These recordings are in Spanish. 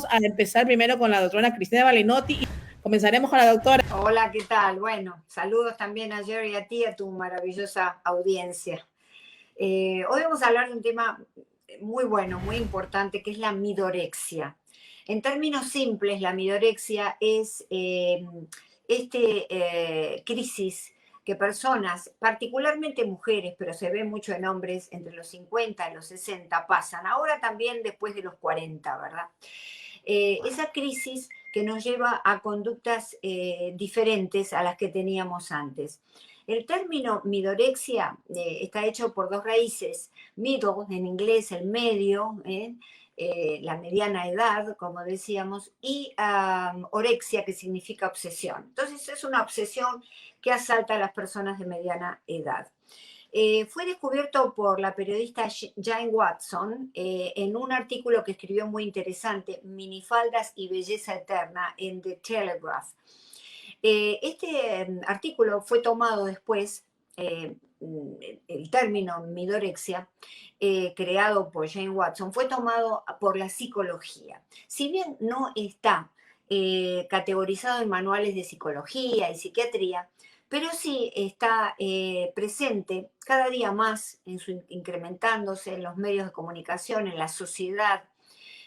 vamos a empezar primero con la doctora Cristina Balinotti y comenzaremos con la doctora. Hola, ¿qué tal? Bueno, saludos también a Jerry y a ti, a tu maravillosa audiencia. Hoy vamos a hablar de un tema muy bueno, muy importante, que es la midorexia. En términos simples, la midorexia es crisis que personas, particularmente mujeres, pero se ve mucho en hombres entre los 50 y los 60, pasan. Ahora también después de los 40, ¿verdad? Esa crisis que nos lleva a conductas diferentes a las que teníamos antes. El término midorexia está hecho por dos raíces, middle en inglés, el medio, la mediana edad, como decíamos, y orexia, que significa obsesión. Entonces es una obsesión que asalta a las personas de mediana edad. Fue descubierto por la periodista Jane Watson en un artículo que escribió muy interesante, Minifaldas y Belleza Eterna, en The Telegraph. Este artículo fue tomado después, el término midorexia, creado por Jane Watson, fue tomado por la psicología. Si bien no está categorizado en manuales de psicología y psiquiatría, pero sí está presente cada día más, incrementándose en los medios de comunicación, en la sociedad,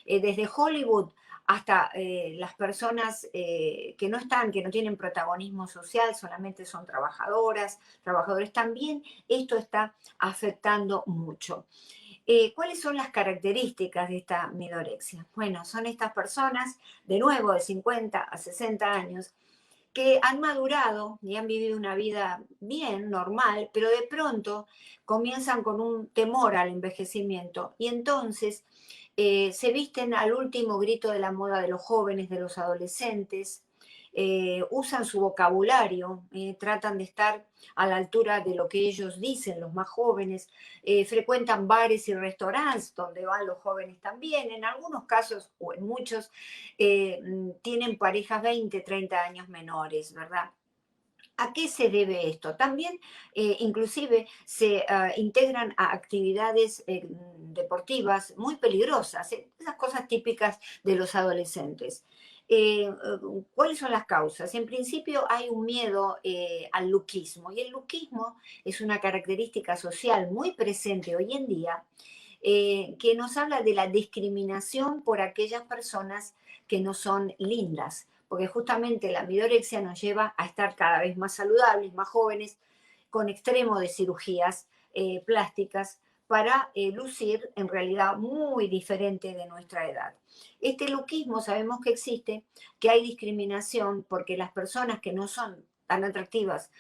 desde Hollywood hasta las personas que no están, que no tienen protagonismo social, solamente son trabajadoras, trabajadores. También esto está afectando mucho. ¿Cuáles son las características de esta midorexia? Bueno, son estas personas, de nuevo, de 50 a 60 años, que han madurado y han vivido una vida bien, normal, pero de pronto comienzan con un temor al envejecimiento y entonces se visten al último grito de la moda de los jóvenes, de los adolescentes, usan su vocabulario, tratan de estar a la altura de lo que ellos dicen, los más jóvenes, frecuentan bares y restaurantes donde van los jóvenes también, en algunos casos o en muchos tienen parejas 20, 30 años menores, ¿verdad? ¿A qué se debe esto? También, inclusive, se integran a actividades deportivas muy peligrosas, esas cosas típicas de los adolescentes. ¿Cuáles son las causas? En principio hay un miedo al luquismo, y el luquismo es una característica social muy presente hoy en día, que nos habla de la discriminación por aquellas personas que no son lindas, porque justamente la midorexia nos lleva a estar cada vez más saludables, más jóvenes, con extremo de cirugías plásticas para lucir en realidad muy diferente de nuestra edad. Este luquismo sabemos que existe, que hay discriminación porque las personas que no son tan atractivas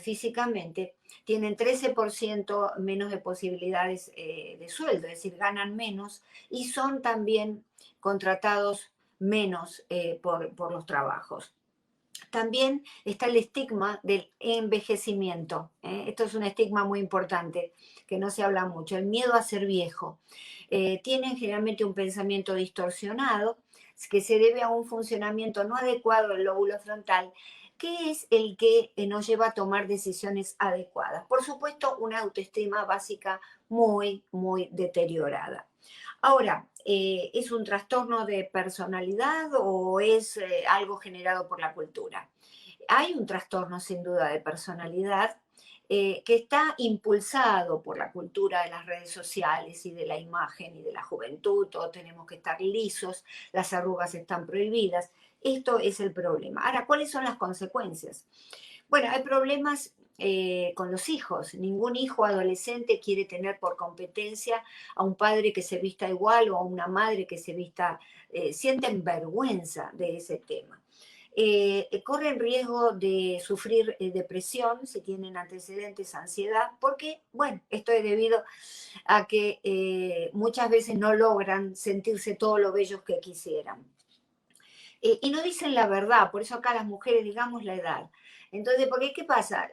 físicamente tienen 13% menos de posibilidades de sueldo, es decir, ganan menos y son también contratados menos por los trabajos. También está el estigma del envejecimiento. Esto es un estigma muy importante, que no se habla mucho, el miedo a ser viejo. Tienen generalmente un pensamiento distorsionado que se debe a un funcionamiento no adecuado del lóbulo frontal, que es el que nos lleva a tomar decisiones adecuadas. Por supuesto, una autoestima básica muy, muy deteriorada. Ahora, ¿es un trastorno de personalidad o es algo generado por la cultura? Hay un trastorno sin duda de personalidad que está impulsado por la cultura de las redes sociales y de la imagen y de la juventud. Todos tenemos que estar lisos, las arrugas están prohibidas. Esto es el problema. Ahora, ¿cuáles son las consecuencias? Bueno, hay problemas con los hijos. Ningún hijo adolescente quiere tener por competencia a un padre que se vista igual o a una madre que se vista, sienten vergüenza de ese tema. Corren riesgo de sufrir depresión si tienen antecedentes, ansiedad, porque, bueno, esto es debido a que muchas veces no logran sentirse todo lo bellos que quisieran. Y no dicen la verdad, por eso acá las mujeres digamos la edad. Entonces, porque ¿qué pasa?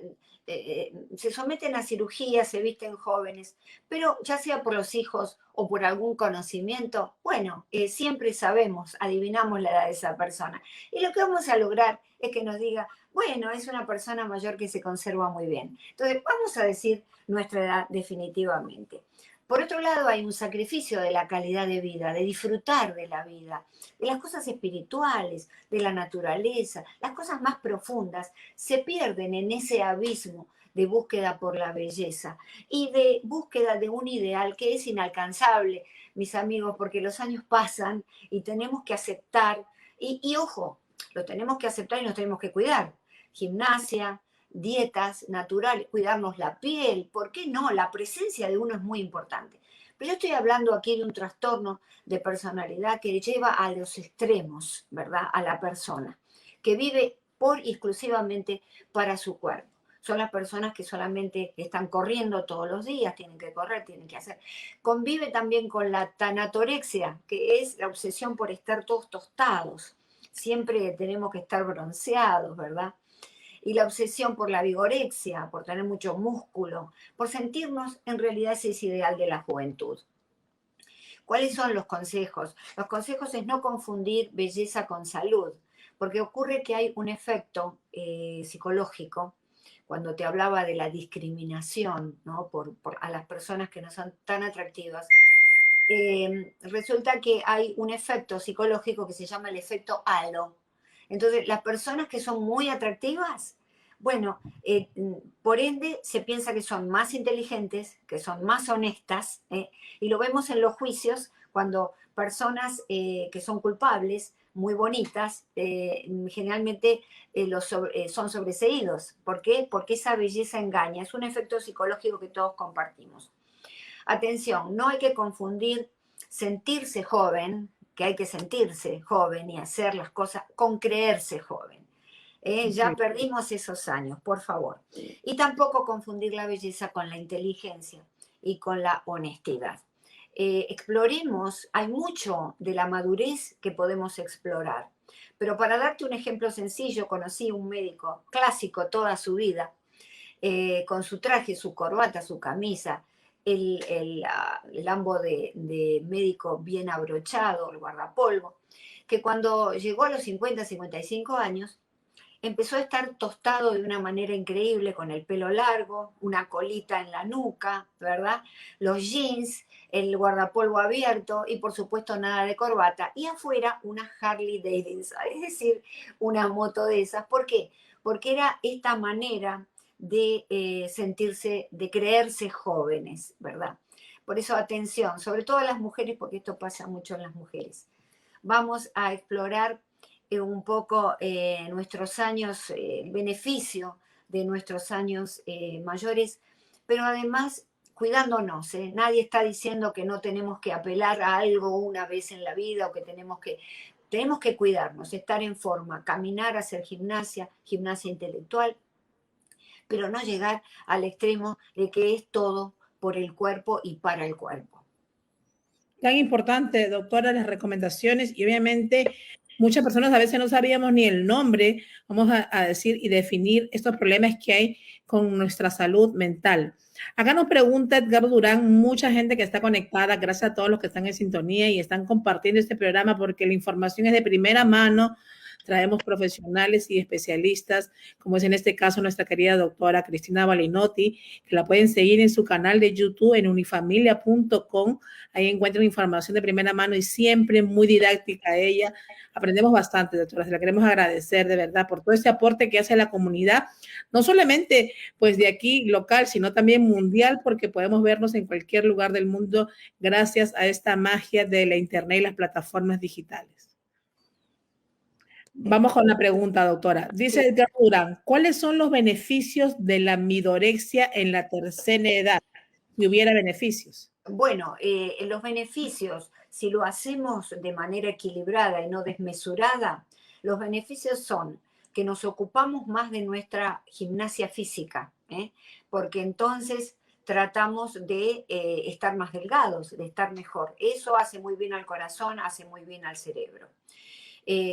Se someten a cirugía, se visten jóvenes, pero ya sea por los hijos o por algún conocimiento, bueno, siempre sabemos, adivinamos la edad de esa persona. Y lo que vamos a lograr es que nos diga, bueno, es una persona mayor que se conserva muy bien. Entonces, vamos a decir nuestra edad definitivamente. Por otro lado, hay un sacrificio de la calidad de vida, de disfrutar de la vida, de las cosas espirituales, de la naturaleza, las cosas más profundas, se pierden en ese abismo de búsqueda por la belleza y de búsqueda de un ideal que es inalcanzable, mis amigos, porque los años pasan y tenemos que aceptar, y ojo, lo tenemos que aceptar y nos tenemos que cuidar. Gimnasia, dietas naturales, cuidarnos la piel, ¿por qué no? La presencia de uno es muy importante. Pero yo estoy hablando aquí de un trastorno de personalidad que lleva a los extremos, ¿verdad? A la persona, que vive por exclusivamente para su cuerpo. Son las personas que solamente están corriendo todos los días, tienen que correr, tienen que hacer. Convive también con la tanatorexia, que es la obsesión por estar todos tostados. Siempre tenemos que estar bronceados, ¿verdad? Y la obsesión por la vigorexia, por tener mucho músculo, por sentirnos en realidad ese es ideal de la juventud. ¿Cuáles son los consejos? Los consejos es no confundir belleza con salud, porque ocurre que hay un efecto psicológico, cuando te hablaba de la discriminación, ¿no? A las personas que no son tan atractivas, resulta que hay un efecto psicológico que se llama el efecto halo. Entonces, las personas que son muy atractivas, bueno, por ende se piensa que son más inteligentes, que son más honestas, y lo vemos en los juicios cuando personas que son culpables, muy bonitas, generalmente son sobreseídos. ¿Por qué? Porque esa belleza engaña, es un efecto psicológico que todos compartimos. Atención, no hay que confundir sentirse joven, que hay que sentirse joven y hacer las cosas con creerse joven. Ya perdimos esos años, por favor. Y tampoco confundir la belleza con la inteligencia y con la honestidad. Exploremos, hay mucho de la madurez que podemos explorar. Pero para darte un ejemplo sencillo, conocí un médico clásico toda su vida, con su traje, su corbata, su camisa, el ambo de médico bien abrochado, el guardapolvo, que cuando llegó a los 50, 55 años, empezó a estar tostado de una manera increíble, con el pelo largo, una colita en la nuca, ¿verdad? Los jeans, el guardapolvo abierto y por supuesto nada de corbata. Y afuera una Harley Davidson, es decir, una moto de esas. ¿Por qué? Porque era esta manera de sentirse, de creerse jóvenes, ¿verdad? Por eso atención, sobre todo a las mujeres, porque esto pasa mucho en las mujeres. Vamos a explorar un poco nuestros años, el beneficio de nuestros años mayores, pero además cuidándonos. Nadie está diciendo que no tenemos que apelar a algo una vez en la vida o que tenemos que cuidarnos, estar en forma, caminar, hacer gimnasia, gimnasia intelectual, pero no llegar al extremo de que es todo por el cuerpo y para el cuerpo. Tan importante, doctora, las recomendaciones y obviamente muchas personas a veces no sabíamos ni el nombre, vamos a decir y definir estos problemas que hay con nuestra salud mental. Acá nos pregunta Edgar Durán, mucha gente que está conectada, gracias a todos los que están en sintonía y están compartiendo este programa porque la información es de primera mano. Traemos profesionales y especialistas, como es en este caso nuestra querida doctora Cristina Balinotti, que la pueden seguir en su canal de YouTube en unifamilia.com. Ahí encuentran información de primera mano y siempre muy didáctica ella. Aprendemos bastante, doctora. Se la queremos agradecer de verdad por todo este aporte que hace a la comunidad, no solamente pues de aquí local, sino también mundial, porque podemos vernos en cualquier lugar del mundo gracias a esta magia de la internet y las plataformas digitales. Vamos con la pregunta, doctora. Dice Edgar Durán, ¿cuáles son los beneficios de la midorexia en la tercera edad? Si hubiera beneficios. Bueno, los beneficios, si lo hacemos de manera equilibrada y no desmesurada, los beneficios son que nos ocupamos más de nuestra gimnasia física, porque entonces tratamos de estar más delgados, de estar mejor. Eso hace muy bien al corazón, hace muy bien al cerebro.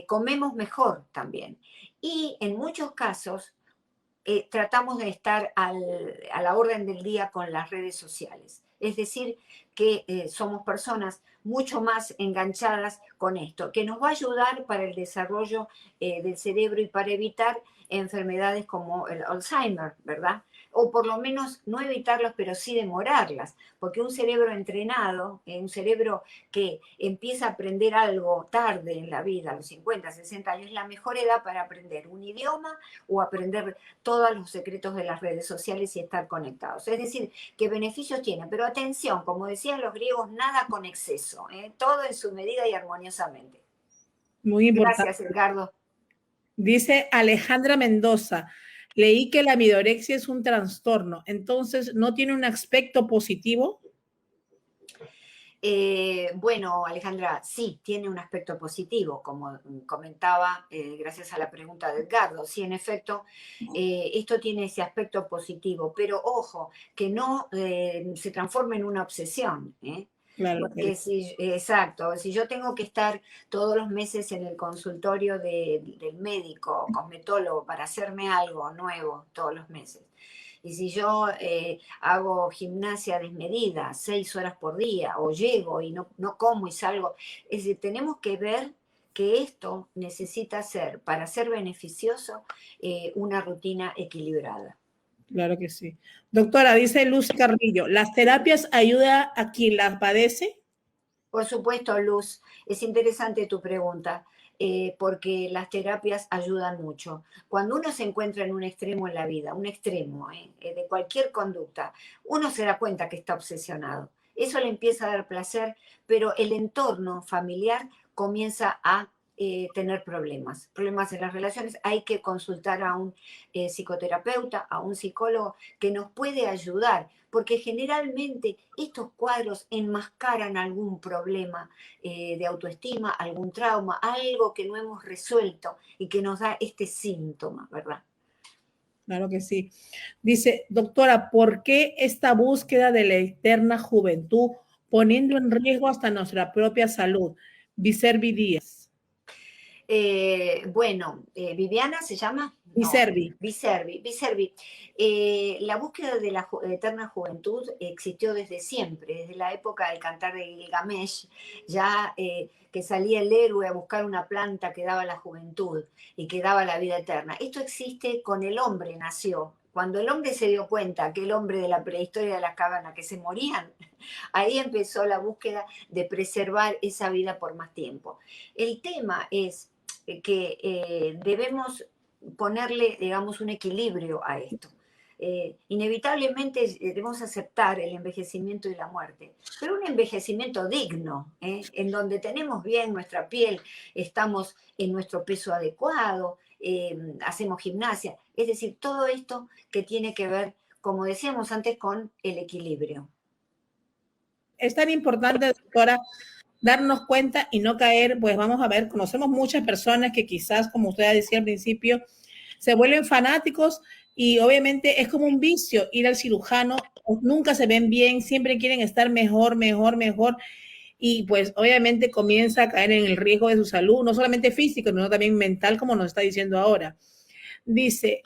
Comemos mejor también. Y en muchos casos tratamos de estar a la orden del día con las redes sociales. Es decir, que somos personas mucho más enganchadas con esto, que nos va a ayudar para el desarrollo del cerebro y para evitar enfermedades como el Alzheimer, ¿verdad? O por lo menos no evitarlas, pero sí demorarlas, porque un cerebro entrenado, un cerebro que empieza a aprender algo tarde en la vida, a los 50, 60 años, es la mejor edad para aprender un idioma o aprender todos los secretos de las redes sociales y estar conectados. Es decir, que beneficios tiene, pero atención, como decían los griegos, nada con exceso, todo en su medida y armoniosamente. Muy importante. Gracias, Edgardo. Dice Alejandra Mendoza, leí que la amidorexia es un trastorno, entonces, ¿no tiene un aspecto positivo? Bueno, Alejandra, sí, tiene un aspecto positivo, como comentaba, gracias a la pregunta de Edgardo. Sí, en efecto, esto tiene ese aspecto positivo, pero ojo, que no se transforme en una obsesión, ¿eh? Claro que Porque exacto, si yo tengo que estar todos los meses en el consultorio del médico, cosmetólogo, para hacerme algo nuevo todos los meses, y si yo hago gimnasia desmedida, 6 horas por día, o llego y no como y salgo, es decir, tenemos que ver que esto necesita ser, para ser beneficioso, una rutina equilibrada. claro que sí. Doctora, dice Luz Carrillo, ¿las terapias ayudan a quien las padece? Por supuesto, Luz, es interesante tu pregunta, porque las terapias ayudan mucho. Cuando uno se encuentra en un extremo en la vida, un extremo de cualquier conducta, uno se da cuenta que está obsesionado. Eso le empieza a dar placer, pero el entorno familiar comienza a tener problemas en las relaciones. Hay que consultar a un psicoterapeuta, a un psicólogo que nos puede ayudar, porque generalmente estos cuadros enmascaran algún problema de autoestima, algún trauma, algo que no hemos resuelto y que nos da este síntoma, ¿verdad? Claro que sí. Dice, doctora, ¿por qué esta búsqueda de la eterna juventud poniendo en riesgo hasta nuestra propia salud? Viservi Díaz. Bueno, Viviana se llama, no, Viservi. Viservi. La búsqueda de la eterna juventud existió desde siempre, desde la época del cantar de Gilgamesh, ya que salía el héroe a buscar una planta que daba la juventud y que daba la vida eterna. Esto existe con el hombre, nació. Cuando el hombre se dio cuenta, que el hombre de la prehistoria de las cavernas, que se morían, ahí empezó la búsqueda de preservar esa vida por más tiempo. El tema es que debemos ponerle, digamos, un equilibrio a esto. Inevitablemente debemos aceptar el envejecimiento y la muerte, pero un envejecimiento digno, en donde tenemos bien nuestra piel, estamos en nuestro peso adecuado, hacemos gimnasia, es decir, todo esto que tiene que ver, como decíamos antes, con el equilibrio. Es tan importante, doctora, darnos cuenta y no caer, pues vamos a ver, conocemos muchas personas que quizás, como usted decía al principio, se vuelven fanáticos y obviamente es como un vicio ir al cirujano, nunca se ven bien, siempre quieren estar mejor, mejor, mejor y pues obviamente comienza a caer en el riesgo de su salud, no solamente físico, sino también mental, como nos está diciendo ahora. Dice,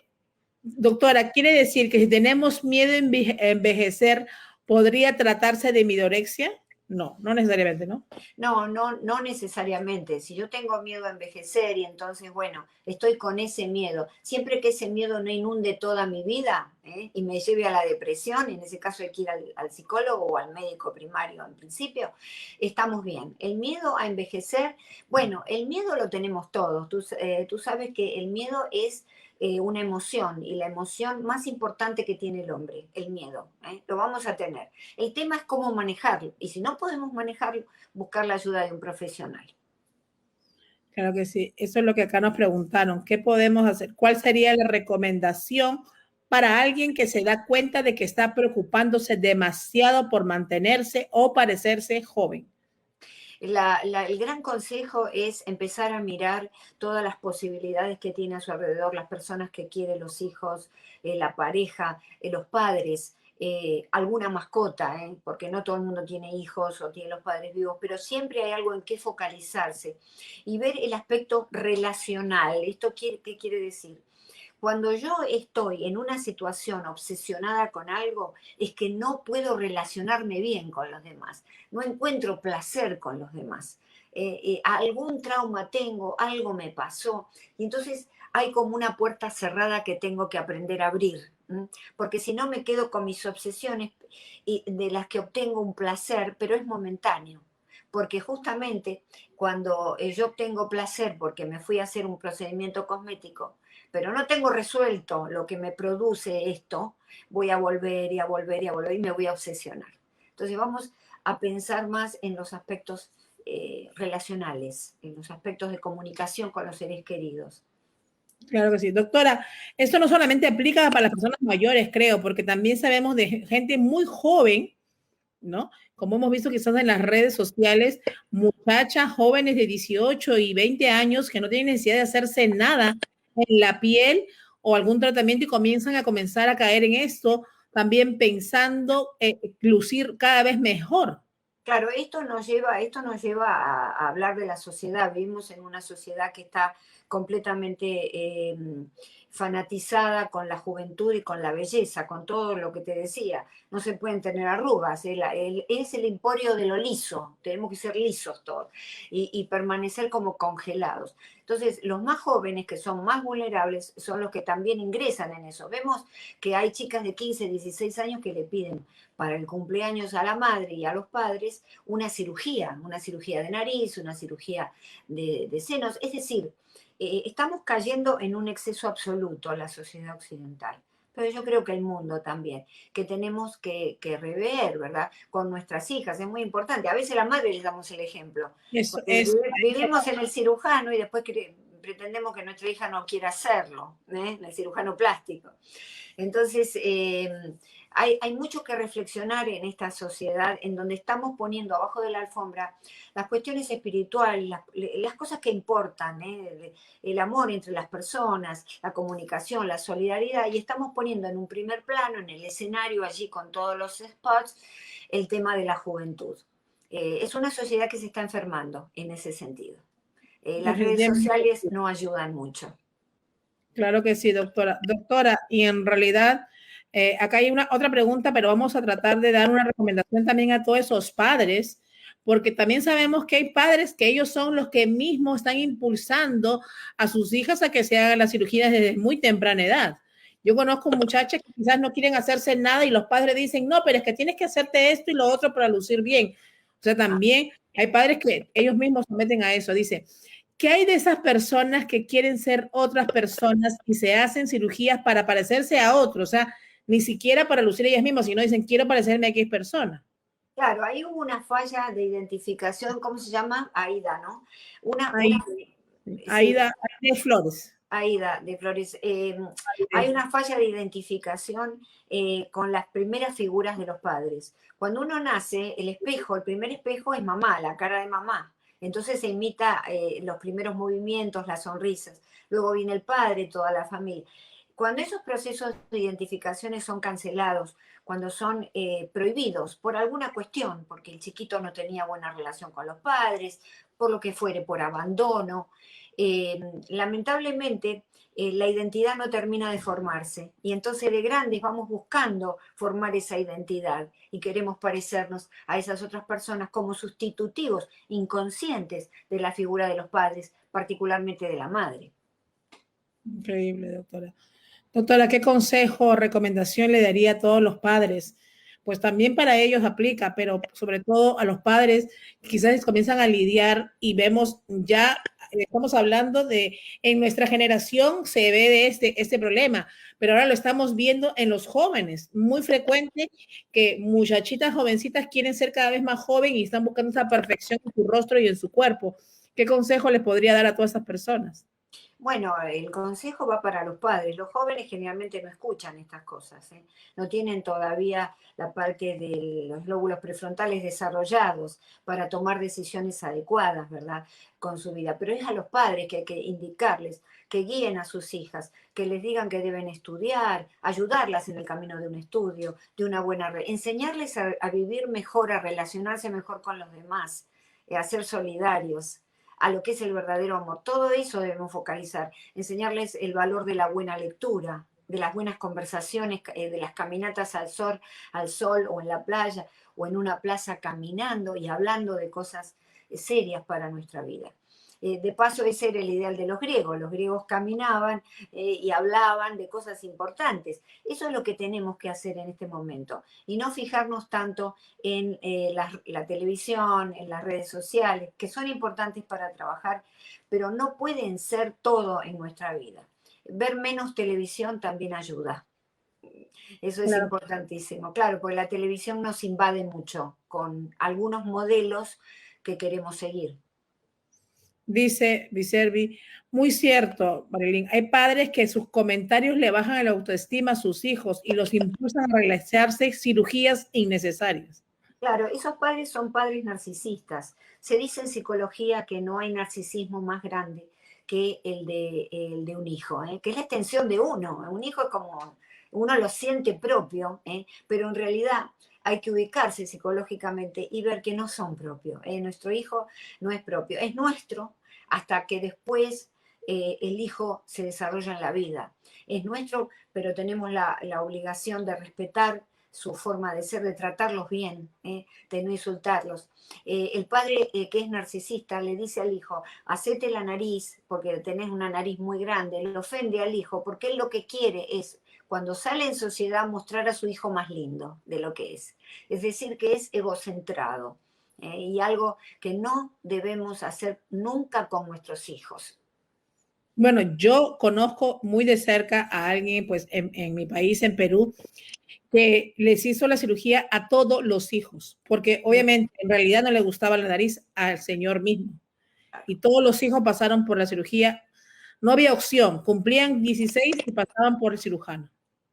doctora, ¿quiere decir que si tenemos miedo a envejecer, podría tratarse de midorexia? No, no necesariamente, ¿no? No necesariamente. Si yo tengo miedo a envejecer y entonces, bueno, estoy con ese miedo, siempre que ese miedo no inunde toda mi vida y me lleve a la depresión, en ese caso hay que ir al psicólogo o al médico primario en principio, estamos bien. El miedo a envejecer, bueno, el miedo lo tenemos todos. Tú sabes que el miedo es una emoción y la emoción más importante que tiene el hombre, el miedo. Lo vamos a tener. El tema es cómo manejarlo y si no podemos manejarlo, buscar la ayuda de un profesional. Claro que sí. Eso es lo que acá nos preguntaron. ¿Qué podemos hacer? ¿Cuál sería la recomendación para alguien que se da cuenta de que está preocupándose demasiado por mantenerse o parecerse joven? El gran consejo es empezar a mirar todas las posibilidades que tiene a su alrededor, las personas que quieren, los hijos, la pareja, los padres, alguna mascota, porque no todo el mundo tiene hijos o tiene los padres vivos, pero siempre hay algo en qué focalizarse y ver el aspecto relacional. ¿Esto qué quiere decir? Cuando yo estoy en una situación obsesionada con algo, es que no puedo relacionarme bien con los demás, no encuentro placer con los demás. Algún trauma tengo, algo me pasó, y entonces hay como una puerta cerrada que tengo que aprender a abrir, porque si no me quedo con mis obsesiones y de las que obtengo un placer, pero es momentáneo. Porque justamente cuando yo obtengo placer porque me fui a hacer un procedimiento cosmético, pero no tengo resuelto lo que me produce esto, voy a volver y a volver y a volver y me voy a obsesionar. Entonces vamos a pensar más en los aspectos relacionales, en los aspectos de comunicación con los seres queridos. Claro que sí. Doctora, esto no solamente aplica para las personas mayores, creo, porque también sabemos de gente muy joven, ¿no? Como hemos visto quizás en las redes sociales, muchachas jóvenes de 18 y 20 años que no tienen necesidad de hacerse nada en la piel o algún tratamiento y comienzan a comenzar a caer en esto, también pensando lucir cada vez mejor. Claro, esto nos lleva a hablar de la sociedad. Vivimos en una sociedad que está completamente fanatizada con la juventud y con la belleza, con todo lo que te decía. No se pueden tener arrugas, es el emporio de lo liso, tenemos que ser lisos todos y permanecer como congelados. Entonces, los más jóvenes, que son más vulnerables, son los que también ingresan en eso. Vemos que hay chicas de 15, 16 años que le piden para el cumpleaños a la madre y a los padres una cirugía de nariz, una cirugía de senos. Es decir, estamos cayendo en un exceso absoluto la sociedad occidental. Pero yo creo que el mundo también, que tenemos que rever, ¿verdad? Con nuestras hijas, es muy importante. A veces a la madre les damos el ejemplo, Eso porque es. vivimos en el cirujano y después pretendemos que nuestra hija no quiera hacerlo, en el cirujano plástico. Entonces, hay mucho que reflexionar en esta sociedad en donde estamos poniendo abajo de la alfombra las cuestiones espirituales, las cosas que importan, el amor entre las personas, la comunicación, la solidaridad, y estamos poniendo en un primer plano, en el escenario allí con todos los spots, el tema de la juventud. Es una sociedad que se está enfermando en ese sentido. Las redes Definitivamente. sociales no ayudan mucho. Claro que sí, doctora. Doctora, y en realidad, acá hay una otra pregunta, pero vamos a tratar de dar una recomendación también a todos esos padres, porque también sabemos que hay padres que ellos son los que mismos están impulsando a sus hijas a que se hagan las cirugías desde muy temprana edad. Yo conozco muchachas que quizás no quieren hacerse nada y los padres dicen, no, pero es que tienes que hacerte esto y lo otro para lucir bien. O sea, también hay padres que ellos mismos se meten a eso. Dice, ¿qué hay de esas personas que quieren ser otras personas y se hacen cirugías para parecerse a otros? O sea, ni siquiera para lucir ellas mismas, sino dicen, quiero parecerme a X persona. Claro, ahí hubo una falla de identificación, ¿cómo se llama? AIDA, ¿no? Ahí, Sí, Aida, Aida Flores. AIDA de Flores. Hay una falla de identificación con las primeras figuras de los padres. Cuando uno nace, el primer espejo es mamá, la cara de mamá. Entonces se imita los primeros movimientos, las sonrisas. Luego viene el padre, toda la familia. Cuando esos procesos de identificaciones son cancelados, cuando son prohibidos por alguna cuestión, porque el chiquito no tenía buena relación con los padres, por lo que fuere, por abandono, lamentablemente la identidad no termina de formarse y entonces de grandes vamos buscando formar esa identidad y queremos parecernos a esas otras personas como sustitutivos inconscientes de la figura de los padres, particularmente de la madre. Increíble, doctora. Doctora, ¿qué consejo o recomendación le daría a todos los padres? Pues también para ellos aplica, pero sobre todo a los padres quizás comienzan a lidiar y vemos ya, estamos hablando de, en nuestra generación se ve de este problema, pero ahora lo estamos viendo en los jóvenes. Muy frecuente que muchachitas jovencitas quieren ser cada vez más joven y están buscando esa perfección en su rostro y en su cuerpo. ¿Qué consejo les podría dar a todas estas personas? Bueno, el consejo va para los padres. Los jóvenes generalmente no escuchan estas cosas, ¿eh? No tienen todavía la parte de los lóbulos prefrontales desarrollados para tomar decisiones adecuadas, ¿verdad? Con su vida. Pero es a los padres que hay que indicarles, que guíen a sus hijas, que les digan que deben estudiar, ayudarlas en el camino de un estudio, de una buena... enseñarles a vivir mejor, a relacionarse mejor con los demás, a ser solidarios, a lo que es el verdadero amor. Todo eso debemos focalizar, enseñarles el valor de la buena lectura, de las buenas conversaciones, de las caminatas al sol o en la playa o en una plaza caminando y hablando de cosas serias para nuestra vida. De paso, ese era el ideal de los griegos. Los griegos caminaban y hablaban de cosas importantes. Eso es lo que tenemos que hacer en este momento y no fijarnos tanto en la televisión, en las redes sociales, que son importantes para trabajar, pero no pueden ser todo en nuestra vida. Ver menos televisión también ayuda. Eso es Claro. importantísimo. Claro, porque la televisión nos invade mucho con algunos modelos que queremos seguir. Dice Viservi, muy cierto, Marilyn. Hay padres que sus comentarios le bajan la autoestima a sus hijos y los impulsan a realizarse cirugías innecesarias. Claro, esos padres son padres narcisistas. Se dice en psicología que no hay narcisismo más grande que el de un hijo, que es la extensión de uno. Un hijo es como, uno lo siente propio, pero en realidad hay que ubicarse psicológicamente y ver que no son propios. Nuestro hijo no es propio, es nuestro hasta que después el hijo se desarrolla en la vida. Es nuestro, pero tenemos la obligación de respetar su forma de ser, de tratarlos bien, de no insultarlos. El padre que es narcisista le dice al hijo, hacete la nariz, porque tenés una nariz muy grande, le ofende al hijo, porque él lo que quiere es, cuando sale en sociedad, mostrar a su hijo más lindo de lo que es. Es decir, que es egocentrado, y algo que no debemos hacer nunca con nuestros hijos. Bueno, yo conozco muy de cerca a alguien, pues en mi país, en Perú, que les hizo la cirugía a todos los hijos, porque obviamente en realidad no le gustaba la nariz al señor mismo. Y todos los hijos pasaron por la cirugía. No había opción, cumplían 16 y pasaban por el cirujano.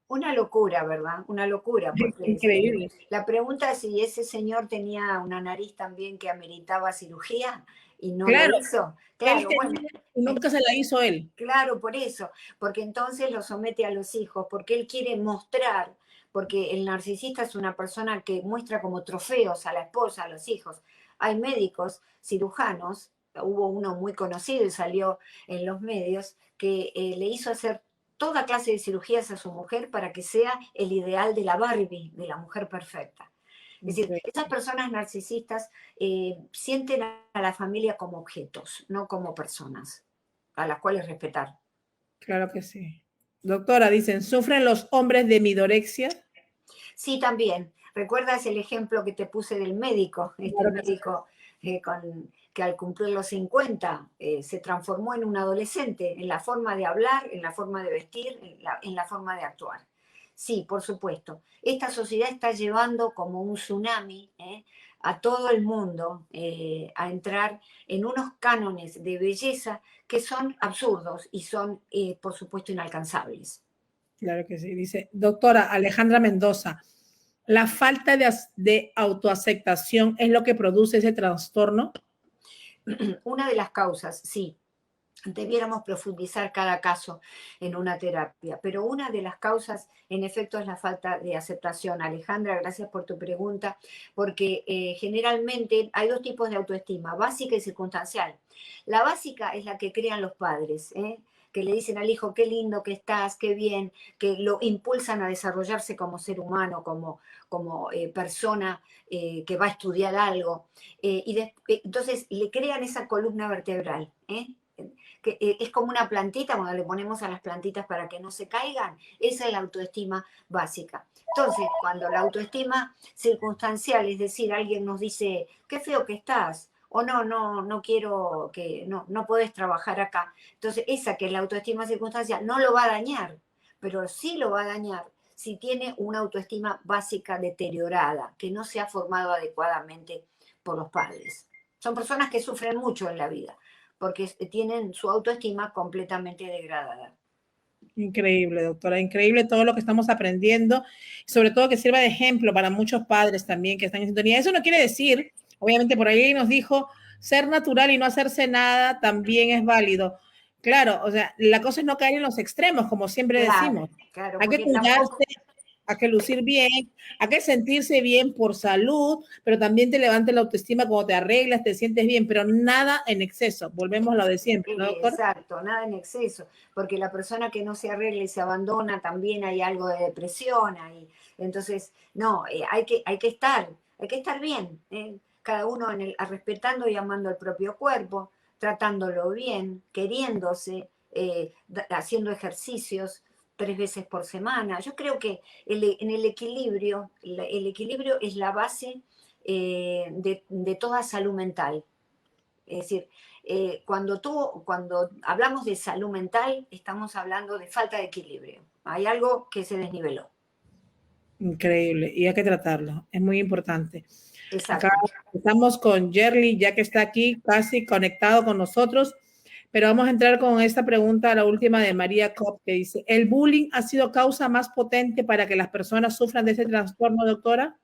Una locura, ¿verdad? Una locura, porque Increíble. la pregunta es si ese señor tenía una nariz también que ameritaba cirugía y no lo Claro, hizo. él Claro, bueno, tenía y nunca se la hizo él. claro, por eso, porque entonces lo somete a los hijos, porque él quiere mostrar, porque el narcisista es una persona que muestra como trofeos a la esposa, a los hijos. Hay médicos, cirujanos, hubo uno muy conocido y salió en los medios, que le hizo hacer toda clase de cirugías a su mujer para que sea el ideal de la Barbie, de la mujer perfecta. Es decir, Increíble. esas personas narcisistas sienten a la familia como objetos, no como personas a las cuales respetar. Claro que sí. Doctora, dicen, ¿sufren los hombres de midorexia? Sí, también. ¿Recuerdas el ejemplo que te puse del médico? Este Claro que sí. médico que al cumplir los 50 se transformó en un adolescente, en la forma de hablar, en la forma de vestir, en la forma de actuar. Sí, por supuesto. Esta sociedad está llevando como un tsunami a todo el mundo a entrar en unos cánones de belleza que son absurdos y son, por supuesto, inalcanzables. Claro que sí. Dice, doctora Alejandra Mendoza, ¿la falta de autoaceptación es lo que produce ese trastorno? Una de las causas, sí, debiéramos profundizar cada caso en una terapia, pero una de las causas, en efecto, es la falta de aceptación. Alejandra, gracias por tu pregunta, porque generalmente hay dos tipos de autoestima, básica y circunstancial. La básica es la que crean los padres, que le dicen al hijo, qué lindo que estás, qué bien, que lo impulsan a desarrollarse como ser humano, como persona que va a estudiar algo. Entonces le crean esa columna vertebral. Que es como una plantita, cuando le ponemos a las plantitas para que no se caigan, esa es la autoestima básica. Entonces, cuando la autoestima circunstancial, es decir, alguien nos dice, qué feo que estás, o no quiero que, no podés trabajar acá. Entonces, esa que es la autoestima circunstancial no lo va a dañar, pero sí lo va a dañar si tiene una autoestima básica deteriorada, que no se ha formado adecuadamente por los padres. Son personas que sufren mucho en la vida porque tienen su autoestima completamente degradada. Increíble, doctora, increíble todo lo que estamos aprendiendo, sobre todo que sirva de ejemplo para muchos padres también que están en sintonía. Eso no quiere decir, obviamente por ahí nos dijo, ser natural y no hacerse nada también es válido. Claro, o sea, la cosa es no caer en los extremos, como siempre Claro, decimos. claro, Hay que porque cuidarse, tampoco, hay que lucir bien, hay que sentirse bien por salud, pero también te levanta la autoestima cuando te arreglas, te sientes bien, pero nada en exceso. Volvemos a lo de siempre, ¿no, doctora? Exacto, nada en exceso, porque la persona que no se arregla y se abandona, también hay algo de depresión ahí. Entonces, no, hay que estar bien, cada uno respetando y amando el propio cuerpo, tratándolo bien, queriéndose, haciendo ejercicios 3 veces por semana. Yo creo que en el equilibrio, el equilibrio es la base de toda salud mental. Es decir, cuando hablamos de salud mental, estamos hablando de falta de equilibrio. Hay algo que se desniveló. Increíble, y hay que tratarlo, es muy importante. Exacto. Acá estamos con Yerly, ya que está aquí casi conectado con nosotros, pero vamos a entrar con esta pregunta, la última de María Kopp, que dice, ¿el bullying ha sido causa más potente para que las personas sufran de ese trastorno, doctora?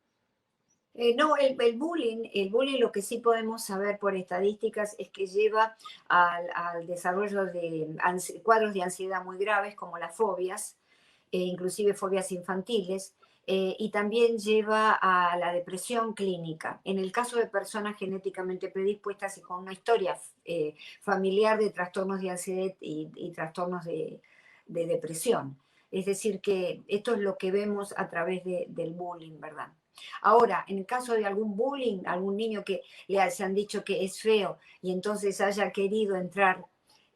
No, el bullying lo que sí podemos saber por estadísticas es que lleva al desarrollo de cuadros de ansiedad muy graves como las fobias, inclusive fobias infantiles, y también lleva a la depresión clínica. En el caso de personas genéticamente predispuestas y con una historia familiar de trastornos de ansiedad y trastornos de depresión. Es decir, que esto es lo que vemos a través del bullying, ¿verdad? Ahora, en el caso de algún bullying, algún niño que le hayan dicho que es feo y entonces haya querido entrar,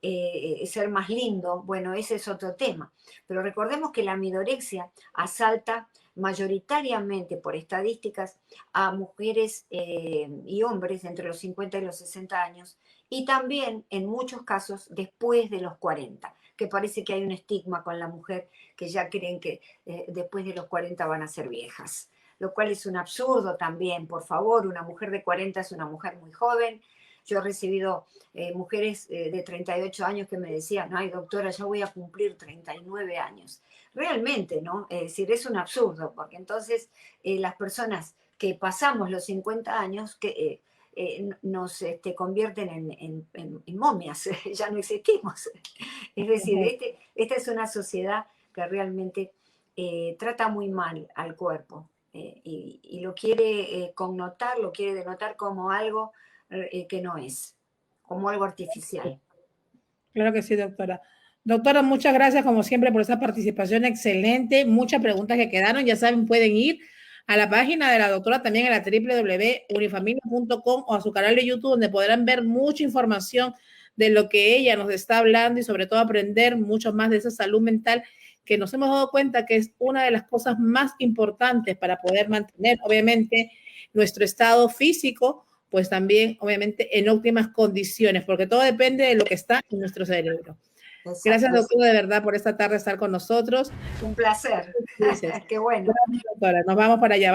ser más lindo, bueno, ese es otro tema. Pero recordemos que la amidorexia asalta mayoritariamente por estadísticas a mujeres y hombres entre los 50 y los 60 años y también en muchos casos después de los 40, que parece que hay un estigma con la mujer que ya creen que después de los 40 van a ser viejas, lo cual es un absurdo también. Por favor, una mujer de 40 es una mujer muy joven. Yo he recibido mujeres de 38 años que me decían, ay doctora, ya voy a cumplir 39 años. Realmente, ¿no? Es decir, es un absurdo, porque entonces las personas que pasamos los 50 años que, nos convierten en momias, ya no existimos. Es decir, esta es una sociedad que realmente trata muy mal al cuerpo. Y lo quiere connotar, lo quiere denotar como algo que no es, como algo artificial. Claro que sí, doctora. Doctora, muchas gracias como siempre por esa participación excelente. Muchas preguntas que quedaron, ya saben, pueden ir a la página de la doctora también a la www.unifamilia.com o a su canal de YouTube donde podrán ver mucha información de lo que ella nos está hablando y sobre todo aprender mucho más de esa salud mental que nos hemos dado cuenta que es una de las cosas más importantes para poder mantener, obviamente, nuestro estado físico, pues también, obviamente, en óptimas condiciones, porque todo depende de lo que está en nuestro cerebro. Exacto. Gracias, doctora, de verdad, por esta tarde estar con nosotros. Un placer. Qué bueno. Gracias, doctora. Nos vamos para allá.